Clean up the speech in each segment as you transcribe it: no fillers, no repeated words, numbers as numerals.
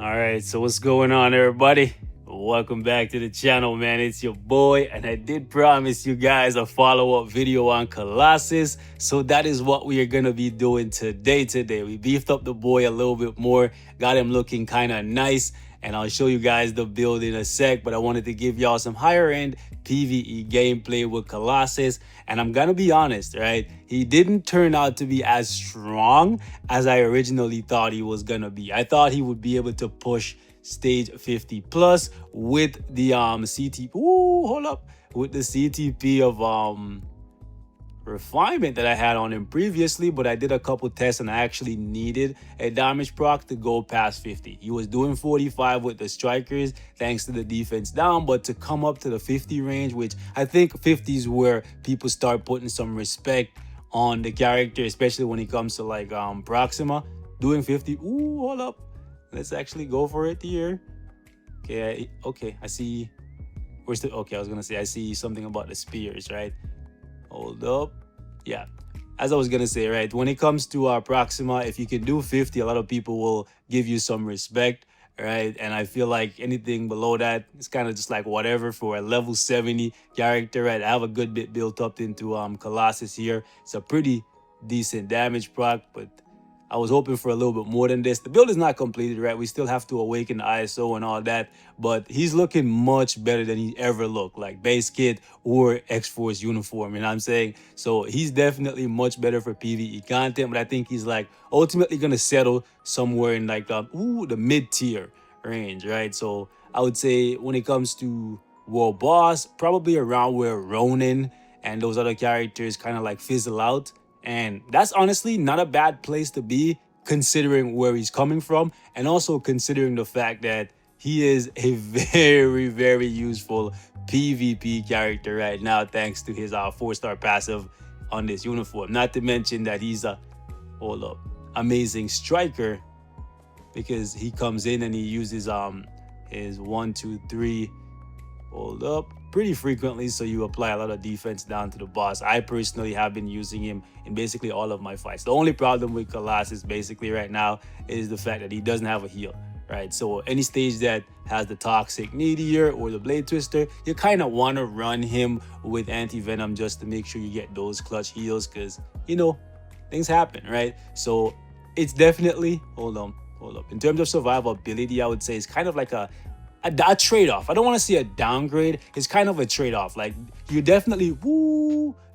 All right, so what's going on, everybody? Welcome back to the channel, man. It's your boy, and I did promise you guys a follow-up video on Colossus, so that is what we are gonna be doing today. We beefed up the boy a little bit more, got him looking kind of nice, and I'll show you guys the build in a sec. But I wanted to give y'all some higher-end PvE gameplay with Colossus, and I'm gonna be honest, right? He didn't turn out to be as strong as I originally thought he was gonna be. I thought he would be able to push stage 50 plus with the CTP. Ooh, hold up, with the CTP of refinement that I had on him previously, but I did a couple tests and I actually needed a damage proc to go past 50. He was doing 45 with the strikers thanks to the defense down, but to come up to the 50 range, which I think 50 is where people start putting some respect on the character, especially when it comes to like Proxima. Doing 50, ooh, hold up, let's actually go for it here. Okay, I see. We're still okay. I was gonna say I see something about the spears, right? Hold up. Yeah. As I was gonna say, right, when it comes to Proxima, if you can do 50, a lot of people will give you some respect, right? And I feel like anything below that, it's kind of just like whatever for a level 70 character, right? I have a good bit built up into Colossus here. It's a pretty decent damage proc, but I was hoping for a little bit more than this. The build is not completed, right? We still have to awaken the ISO and all that, but he's looking much better than he ever looked, like base kit or X-Force uniform, you know what I'm saying? So he's definitely much better for PvE content, but I think he's like ultimately gonna settle somewhere in like the mid-tier range, right? So I would say when it comes to World Boss, probably around where Ronin and those other characters kind of like fizzle out. And that's honestly not a bad place to be, considering where he's coming from, and also considering the fact that he is a very, very useful PvP character right now, thanks to his 4-star passive on this uniform. Not to mention that he's a amazing striker, because he comes in and he uses his 1, 2, 3 pretty frequently, so you apply a lot of defense down to the boss. I personally have been using him in basically all of my fights. The only problem with Colossus basically right now is the fact that he doesn't have a heal, right? So any stage that has the Toxic Meteor or the Blade Twister, you kind of want to run him with Anti-Venom just to make sure you get those clutch heals, because, you know, things happen, right? So it's definitely, hold up. In terms of survivability, I would say it's kind of like a trade-off. I don't want to see a downgrade. It's kind of a trade-off. Like, you definitely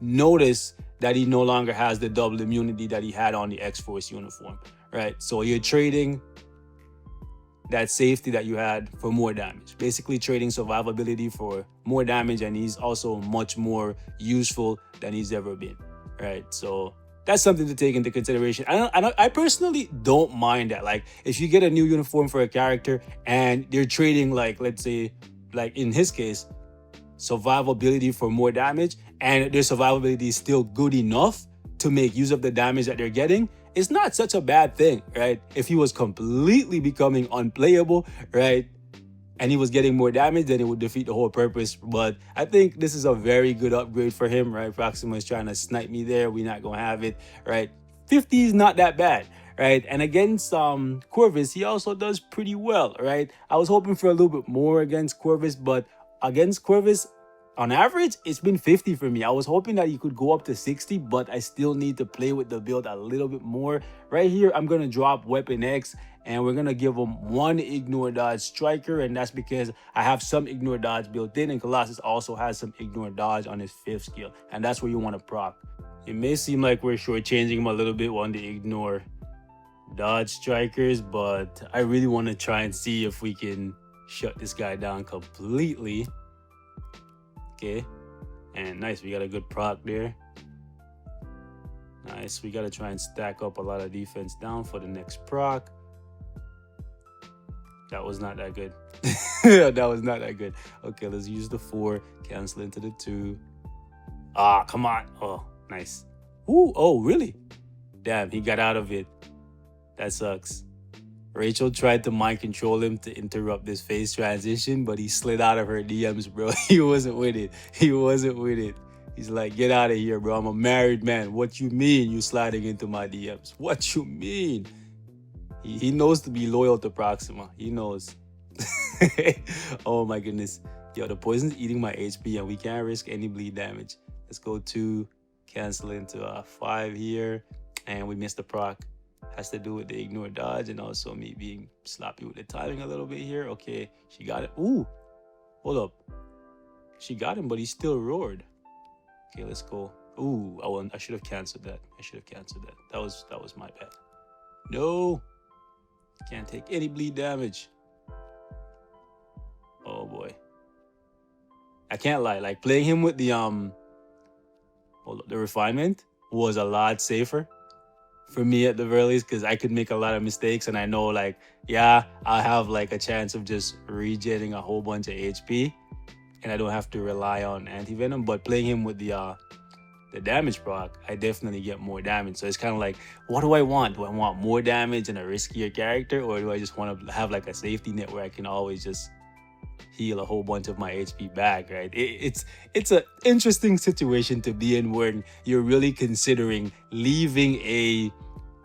notice that he no longer has the double immunity that he had on the X-Force uniform, right? So you're trading that safety that you had for more damage. Basically trading survivability for more damage, and he's also much more useful than he's ever been, right? So that's something to take into consideration. I personally don't mind that. Like, if you get a new uniform for a character and they're trading, like, let's say, like in his case, survivability for more damage, and their survivability is still good enough to make use of the damage that they're getting, it's not such a bad thing, right? If he was completely becoming unplayable, right, and he was getting more damage, then it would defeat the whole purpose. But I think this is a very good upgrade for him, right? Proxima is trying to snipe me there. We're not going to have it, right? 50 is not that bad, right? And against Corvus, he also does pretty well, right? I was hoping for a little bit more against Corvus, but against Corvus, on average, it's been 50 for me. I was hoping that he could go up to 60, but I still need to play with the build a little bit more. Right here, I'm going to drop Weapon X, and we're going to give him 1 Ignore Dodge Striker, and that's because I have some Ignore Dodge built in, and Colossus also has some Ignore Dodge on his 5th skill, and that's where you want to proc. It may seem like we're shortchanging him a little bit on the Ignore Dodge Strikers, but I really want to try and see if we can shut this guy down completely. Okay, and nice, we got a good proc there. Nice, we got to try and stack up a lot of defense down for the next proc. That was not that good. That was not that good. Okay, let's use the 4, cancel into the 2. Ah, come on. Oh, nice. Ooh, oh, really? Damn, he got out of it. That sucks. Rachel tried to mind control him to interrupt this phase transition, but he slid out of her DMs, bro. He wasn't with it. He wasn't with it. He's like, get out of here, bro. I'm a married man. What you mean you sliding into my DMs? What you mean? He knows to be loyal to Proxima. He knows. Oh my goodness. Yo, the poison's eating my HP and we can't risk any bleed damage. Let's go 2, cancel into 5 here. And we missed the proc. Has to do with the ignore dodge and also me being sloppy with the timing a little bit here. Okay, she got it. Ooh, hold up. She got him, but he still roared. Okay, let's go. Ooh, I should have canceled that. That was my bad. No, can't take any bleed damage. Oh boy. I can't lie. Like playing him with the refinement was a lot safer for me at the very least, because I could make a lot of mistakes, and I know like, yeah, I have like a chance of just regenerating a whole bunch of HP, and I don't have to rely on anti-venom. But playing him with the damage proc, I definitely get more damage. So it's kind of like, what do I want? Do I want more damage and a riskier character, or do I just want to have like a safety net where I can always just heal a whole bunch of my HP back, right? It's an interesting situation to be in where you're really considering leaving a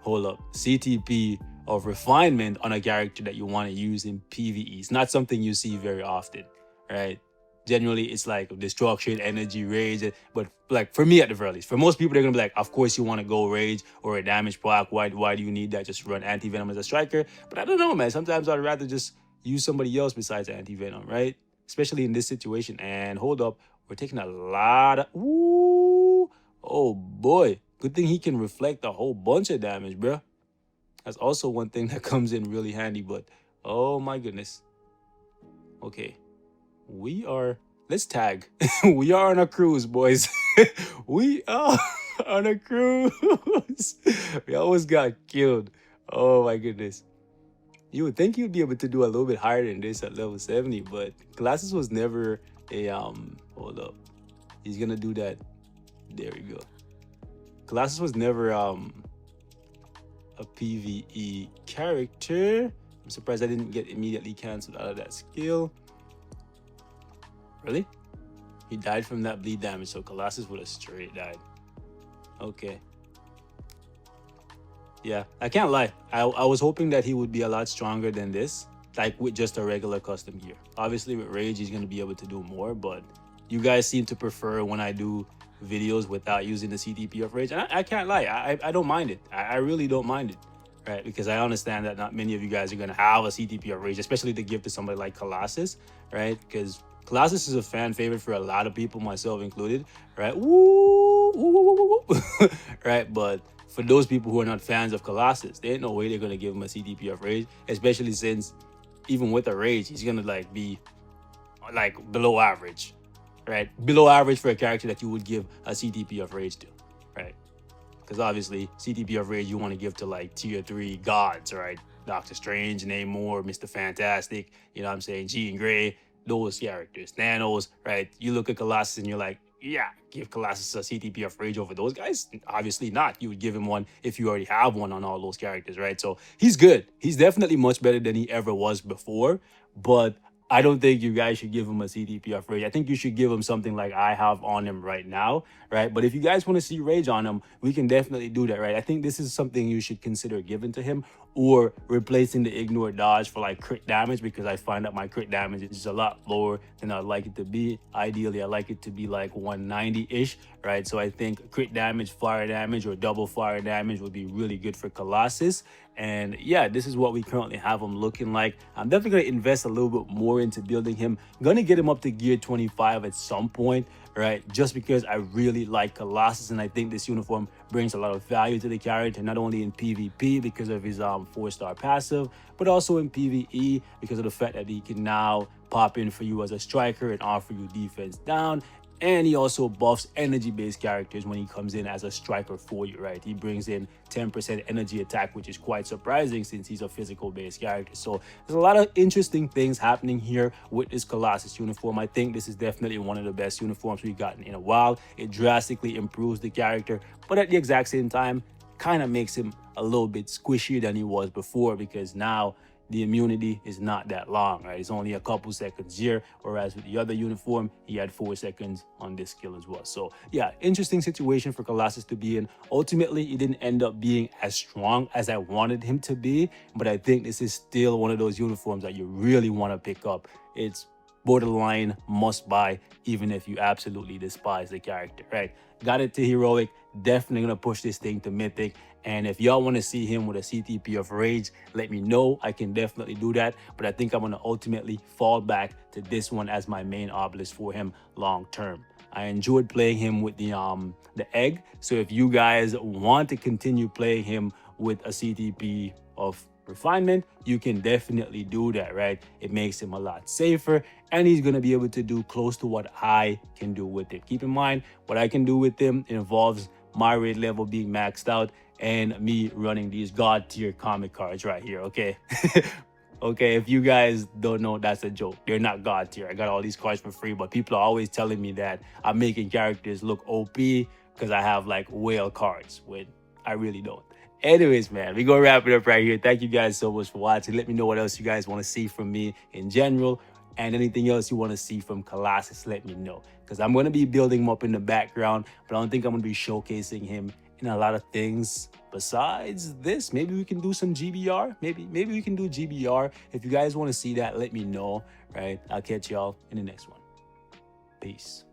CTP of refinement on a character that you want to use in PvE. It's not something you see very often, right? Generally, it's like destruction, energy, rage. But like for me at the very least, for most people, they're gonna be like, of course you want to go rage or a damage proc. Why do you need that? Just run anti-venom as a striker. But I don't know, man. Sometimes I'd rather just use somebody else besides anti-venom, right? Especially in this situation. And hold up, we're taking a lot of... Ooh, oh boy. Good thing he can reflect a whole bunch of damage, bro. That's also one thing that comes in really handy, but oh my goodness. Okay. Let's tag. We are on a cruise, boys. We are on a cruise. We almost got killed. Oh my goodness. You would think you'd be able to do a little bit higher than this at level 70, but Colossus was never a hold up. He's gonna do that. There we go. Colossus was never a PvE character. I'm surprised I didn't get immediately cancelled out of that skill. Really? He died from that bleed damage, so Colossus would have straight died. Okay. Yeah, I can't lie. I was hoping that he would be a lot stronger than this, like with just a regular custom gear. Obviously, with Rage, he's going to be able to do more, but you guys seem to prefer when I do videos without using the CTP of Rage. And I can't lie. I don't mind it. I really don't mind it, right? Because I understand that not many of you guys are going to have a CTP of Rage, especially to give to somebody like Colossus, right? Because Colossus is a fan favorite for a lot of people, myself included, right? Woo, woo, woo, woo, woo. Right? But for those people who are not fans of Colossus, there ain't no way they're going to give him a CTP of Rage, especially since even with a Rage, he's going to like be like below average, right? Below average for a character that you would give a CTP of Rage to, right? Because obviously, CTP of Rage you want to give to like tier 3 gods, right? Doctor Strange, Namor, Mr. Fantastic, you know what I'm saying? Jean Grey, those characters. Thanos, right? You look at Colossus and you're like, yeah, give Colossus a CTP of Rage over those guys? Obviously not. You would give him one if you already have one on all those characters, right? So he's good. He's definitely much better than he ever was before, but I don't think you guys should give him a CTP of Rage. I think you should give him something like I have on him right now, right? But if you guys want to see Rage on him, we can definitely do that, right? I think this is something you should consider giving to him, or replacing the ignore dodge for like crit damage, because I find that my crit damage is a lot lower than I'd like it to be. Ideally, I like it to be like 190-ish, right? So I think crit damage, fire damage, or double fire damage would be really good for Colossus. And yeah, this is what we currently have him looking like. I'm definitely going to invest a little bit more into building him. Going to get him up to gear 25 at some point, right? Just because I really like Colossus, and I think this uniform brings a lot of value to the character, not only in PvP because of his 4-star passive, but also in PvE because of the fact that he can now pop in for you as a striker and offer you defense down. And he also buffs energy-based characters when he comes in as a striker for you, right? He brings in 10% energy attack, which is quite surprising since he's a physical-based character. So there's a lot of interesting things happening here with this Colossus uniform. I think this is definitely one of the best uniforms we've gotten in a while. It drastically improves the character, but at the exact same time, kind of makes him a little bit squishier than he was before, because now the immunity is not that long, right? It's only a couple seconds here, whereas with the other uniform, he had 4 seconds on this skill as well. So yeah, interesting situation for Colossus to be in. Ultimately, he didn't end up being as strong as I wanted him to be, but I think this is still one of those uniforms that you really want to pick up. It's borderline must buy, even if you absolutely despise the character, right? Got it to heroic, definitely gonna push this thing to mythic. And if y'all want to see him with a CTP of rage, let me know. I can definitely do that, but I think I'm gonna ultimately fall back to this one as my main obelisk for him long term. I enjoyed playing him with the egg, so if you guys want to continue playing him with a CTP of refinement, you can definitely do that, right? It makes him a lot safer, and he's going to be able to do close to what I can do with it. Keep in mind, what I can do with him involves my raid level being maxed out and me running these god tier comic cards right here, okay? Okay, if you guys don't know, that's a joke. They're not god tier. I got all these cards for free, but people are always telling me that I'm making characters look OP because I have like whale cards, when I really don't. Anyways, man, we gonna wrap it up right here. Thank you guys so much for watching. Let me know what else you guys want to see from me in general, and anything else you want to see from Colossus, let me know, because I'm going to be building him up in the background, but I don't think I'm going to be showcasing him in a lot of things besides this. Maybe we can do some GBR. Maybe we can do GBR. If you guys want to see that, let me know, right? I'll catch y'all in the next one. Peace.